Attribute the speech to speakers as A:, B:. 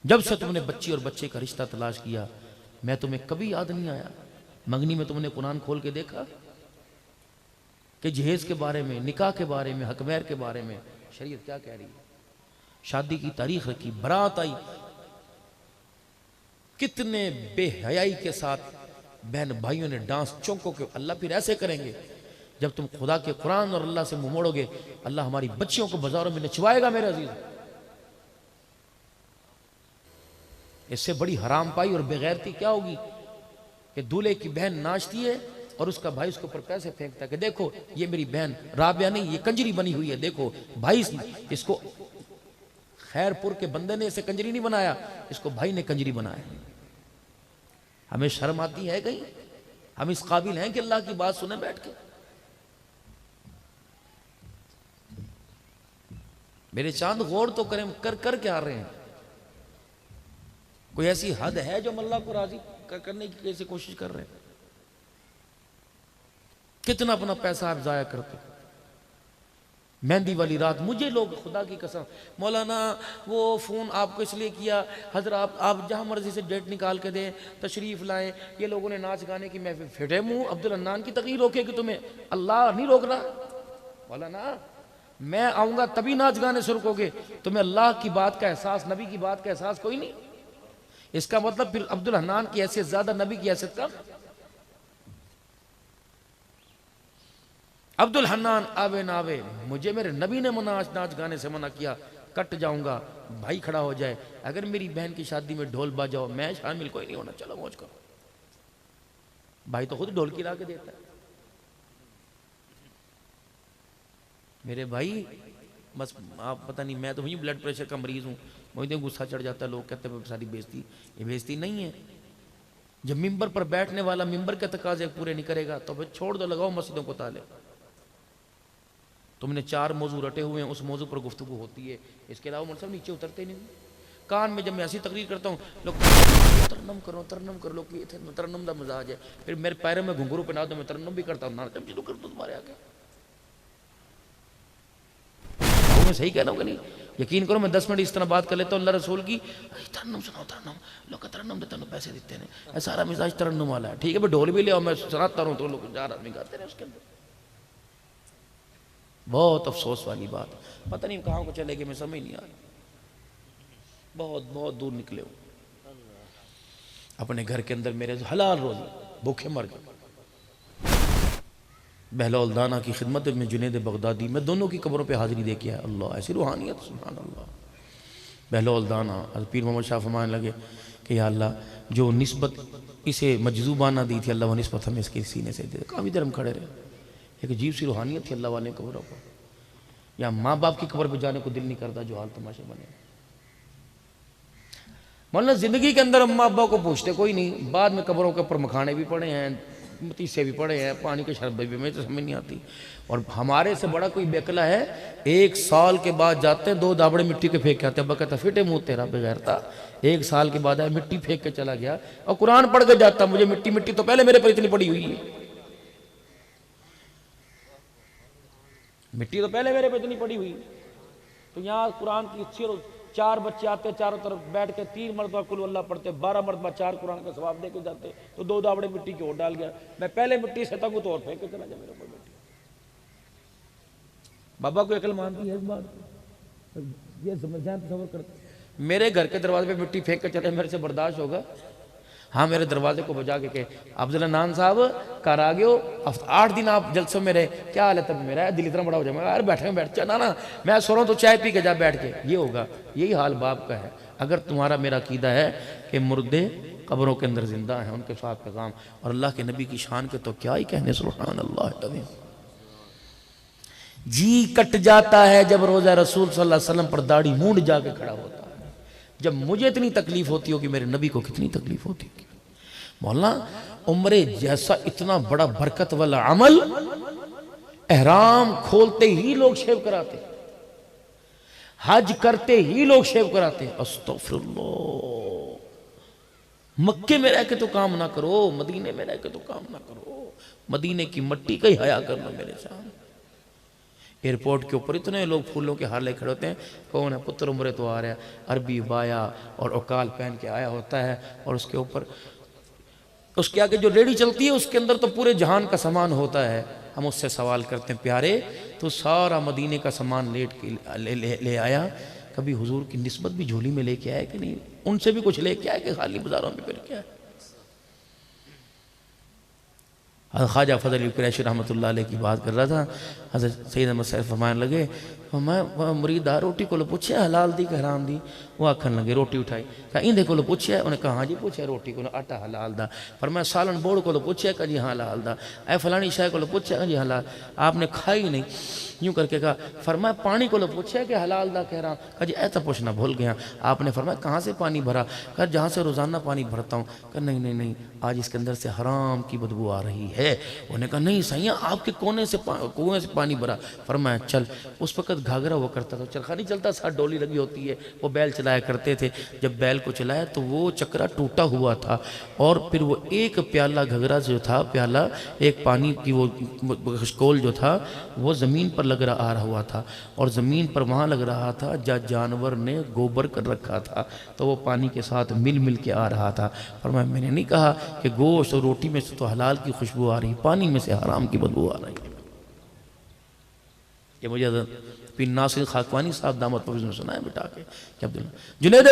A: جب سے تم نے بچی اور بچے کا رشتہ تلاش کیا میں تمہیں کبھی یاد نہیں آیا؟ منگنی میں تم نے قرآن کھول کے دیکھا کہ جہیز کے بارے میں، نکاح کے بارے میں، حق مہر کے بارے میں شریعت کیا کہہ رہی ہے؟ شادی کی تاریخ رکھی، برات آئی، کتنے بے حیائی کے ساتھ بہن بھائیوں نے ڈانس چونکوں کے۔ اللہ پھر ایسے کریں گے جب تم خدا کے قرآن اور اللہ سے منہ موڑو گے، اللہ ہماری بچیوں کو بازاروں میں نچوائے گا میرے عزیز۔ اس سے بڑی حرام پائی اور بغیرتی کیا ہوگی کہ دولہے کی بہن ناچتی ہے اور اس کا بھائی اس کے اوپر پیسے پھینکتا ہے کہ دیکھو یہ میری بہن رابعہ نہیں، یہ کنجری بنی ہوئی ہے، دیکھو بھائی اس کو خیر پور کے بندے نے اسے کنجری نہیں بنایا، اس کو بھائی نے کنجری بنایا۔ ہمیں شرم آتی ہے کہیں؟ ہم اس قابل ہیں کہ اللہ کی بات سنیں بیٹھ کے؟ میرے چاند غور تو کریں، کر کیا رہے ہیں؟ کوئی ایسی حد ہے جو ہم اللہ کو راضی کرنے کی کیسے کوشش کر رہے ہیں؟ کتنا اپنا پیسہ آپ ضائع کرتے ہیں۔ مہندی والی رات مجھے لوگ خدا کی قسم، مولانا وہ فون آپ کو اس لیے کیا، حضرت آپ جہاں مرضی سے ڈیٹ نکال کے دیں، تشریف لائیں، یہ لوگوں نے ناچ گانے کی محفل، پھٹے منہ عبدالحنان کی تقریر روکے کہ تمہیں اللہ نہیں روک رہا؟ مولانا میں آؤں گا تبھی ناچ گانے سے رکو گے، تمہیں اللہ کی بات کا احساس، نبی کی بات کا احساس کوئی نہیں؟ اس کا مطلب پھر عبدالحنان کی حیثیت زیادہ نبی کی حیثیت کم؟ عبدالحنان آوے ناوے، مجھے میرے نبی نے ناچ گانے سے منع کیا، کٹ جاؤں گا، بھائی کھڑا ہو جائے، اگر میری بہن کی شادی میں ڈھول بجاؤ میں شامل کوئی نہیں ہونا، چلو موج کرو۔ بھائی تو خود ڈھول کی لا کے دیتا ہے۔ میرے بھائی بس آپ پتہ نہیں، میں تو وہی بلڈ پریشر کا مریض ہوں، مجھے غصہ چڑھ جاتا ہے، لوگ کہتے ہیں ساری بےزتی، یہ بےزتی نہیں ہے۔ جب ممبر پر بیٹھنے والا ممبر کے تقاضے پورے نہیں کرے گا تو پھر چھوڑ دو، لگاؤ مسجدوں کو تالے۔ تم نے 4 موضوع رٹے ہوئے ہیں، اس موضوع پر گفتگو ہوتی ہے، اس کے علاوہ مرسل نیچے اترتے نہیں۔ کان میں جب میں ایسی تقریر کرتا ہوں لوگ ترنم کرو، لوگ ترنم دا مزاج ہے، پھر میرے پیروں میں گھنگرو پہنا دو میں ترنم بھی کرتا ہوں، نہ جب شروع کر دو تمہارے آگے۔ میں صحیح کہہ رہا ہوں کہ نہیں؟ یقین کرو میں 10 منٹ اس طرح بات کر لیتا ہوں اللہ رسول کی، ترنم سناؤ، ترنم لوگ ترنم دیتے ہیں، پیسے دیتے ہیں، سارا مزاج ترنم والا ہے، ٹھیک ہے میں ڈھول بھی لے آؤں، میں سناتا رہوں تو لوگ 4 آدمی گاتے رہے اس کے اندر۔ بہت افسوس والی بات، پتہ نہیں کہاں کو چلے گئے، میں سمجھ نہیں آ رہا، بہت دور نکلے ہو۔ اپنے گھر کے اندر میرے حلال روزی بھوکے مر گئے۔ بہلول دانا کی خدمت میں جنید بغدادی، میں دونوں کی قبروں پہ حاضری دے کے آیا، اللہ ایسی روحانیت، سبحان اللہ۔ بہلول دانا پیر محمد شاہ فرمانے لگے کہ یا اللہ جو نسبت اسے مجذوبانہ دی تھی اللہ وہ نسبت ہمیں اس کے سینے سے دے دے۔ کافی دیر ہم کھڑے رہے، ایک عجیب سی روحانیت تھی اللہ والے قبروں پر۔ یا ماں باپ کی قبر پہ جانے کو دل نہیں کرتا، جو حال تماشے بنے۔ مولانا زندگی کے اندر اماں ابا کو پوچھتے کوئی نہیں، بعد میں قبروں کے اوپر مکھانے بھی پڑے ہیں، متیسے بھی پڑے ہیں، پانی کے شربت بھی، میں تو سمجھ نہیں آتی۔ اور ہمارے سے بڑا کوئی بیکلا ہے، 1 سال کے بعد جاتے ہیں 2 دابڑے مٹی کے پھینک کے آتے ہیں، ابا کہتا پھٹے منہ تیرا بغیرتا، 1 سال کے بعد آئے مٹی پھینک کے چلا گیا اور قرآن پڑھ کے جاتا، مجھے مٹی تو پہلے میرے پر اتنی پڑی ہوئی ہے، مٹی تو پہلے میرے پہ اتنی پڑی ہوئی، تو یہاں قرآن کی 4 بچے آتے چاروں طرف بیٹھ کے 3 مرتبہ قل اللہ پڑھتے، 12 مرتبہ 4 قرآن کا ثواب دے کے جاتے، تو 2 دابڑے مٹی کے اور ڈال گیا، میں پہلے مٹی سے تک تو اور پھینک کے چلا جا میرے اوپر مٹی۔ بابا کو عقل مانتی ہے اس بات، یہ سمجھائیں تصور کرتے میرے گھر کے دروازے پہ مٹی پھینک کے چلے میرے سے برداشت ہوگا؟ ہاں میرے دروازے کو بجا کے کہ عبدالحنان صاحب کار آگے ہو، 8 دن آپ جلسوں میں رہے، کیا حال ہے؟ تب میرا دل اتنا بڑا ہو جائے، میں یار بیٹھ چاہ نا میں سو رہا ہوں تو چائے پی کے جا بیٹھ کے، یہ ہوگا۔ یہی حال باپ کا ہے۔ اگر تمہارا میرا عقیدہ ہے کہ مردے قبروں کے اندر زندہ ہیں، ان کے ساتھ پیغام اور اللہ کے نبی کی شان کے تو کیا ہی کہنے، سبحان اللہ العظیم۔ جی کٹ جاتا ہے جب روزہ رسول صلی اللہ علیہ وسلم پر داڑھی مونڈ جا کے کھڑا ہوتا ہے، جب مجھے اتنی تکلیف ہوتی ہوگی میرے نبی کو کتنی تکلیف ہوتی ہوگی۔ مولانا عمرے جیسا اتنا بڑا برکت والا عمل، احرام کھولتے ہی لوگ شیو کراتے، حج کرتے ہی لوگ شیو کراتے، استغفر اللہ۔ مکے میں رہ کے تو کام نہ کرو، مدینے میں رہ کے تو کام نہ کرو، مدینے کی مٹی کا ہی حیا کرنا میرے سامنے۔ ایئرپورٹ کے اوپر اتنے لوگ پھولوں کے ہار لے کھڑے ہوتے ہیں، کون ہے؟ پتر عمرے تو آ رہا ہے، عربی بایا اور اوکال پہن کے آیا ہوتا ہے، اور اس کے اوپر اس کے آگے جو ریڑھی چلتی ہے اس کے اندر تو پورے جہان کا سامان ہوتا ہے۔ ہم اس سے سوال کرتے ہیں پیارے تو سارا مدینے کا سامان لے آیا، کبھی حضور کی نسبت بھی جھولی میں لے کے آئے کہ نہیں؟ ان سے بھی کچھ لے کے آئے کہ خالی بازاروں میں پھر کیا ہے؟ خواجہ فضل علی قریشی رحمۃ اللہ علیہ کی بات کر رہا تھا، حضرت سید احمد صاحب فرمانے لگے، مرید روٹی کو پوچھے حلال دی کہ حرام دی؟ وہ آکھن لگے، روٹی اٹھائی، کہا اندے کو پوچھے؟ انہیں کہا ہاں جی پوچھے، روٹی کو آٹا حلال دا۔ فرمایا سالن بوڑ کو پوچھے؟ کہا جی ہاں حلال دا۔ اے فلانی شے کو پوچھے؟ کہا جی حلال۔ آپ نے کھائی نہیں، یوں کر کے کہا۔ فرمایا پانی کو پوچھے کہ حلال دا کہہ رہا؟ کہا جی ایسا پوچھنا بھول گیا۔ آپ نے فرمایا کہاں سے پانی بھرا؟ کہا جہاں سے روزانہ پانی بھرتا ہوں۔ کہا نہیں نہیں نہیں، آج اس کے اندر سے حرام کی بدبو آ رہی ہے۔ انہوں نے کہا نہیں سیاں آپ کے کنویں سے پانی بھرا؟ فرمایا چل۔ اس وقت گھاگرا وہ کرتا تھا، چرخا نہیں چلتا، ساتھ ڈولی لگی ہوتی ہے، وہ بیل چلایا کرتے تھے۔ جب بیل کو چلایا تو وہ چکرا ٹوٹا ہوا تھا، اور پھر وہ ایک پیالہ گھاگرا جو تھا، پیالہ ایک پانی کی وہ کول جو تھا وہ زمین پر لگ رہا آ رہا ہوا تھا، اور زمین پر وہاں لگ رہا تھا جہاں جانور نے گوبر کر رکھا تھا، تو وہ پانی کے ساتھ مل مل کے آ رہا تھا۔ فرمایا میں نے نہیں کہا کہ گوشت اور روٹی میں سے تو حلال کی خوشبو آ رہی، پانی میں سے حرام کی بدبو آ رہی ہے۔ یہ مجھے پیر ناصر خاکوانی صاحب دامت پرویز نے سنا ہے بٹا کے کہ عبداللہ جنید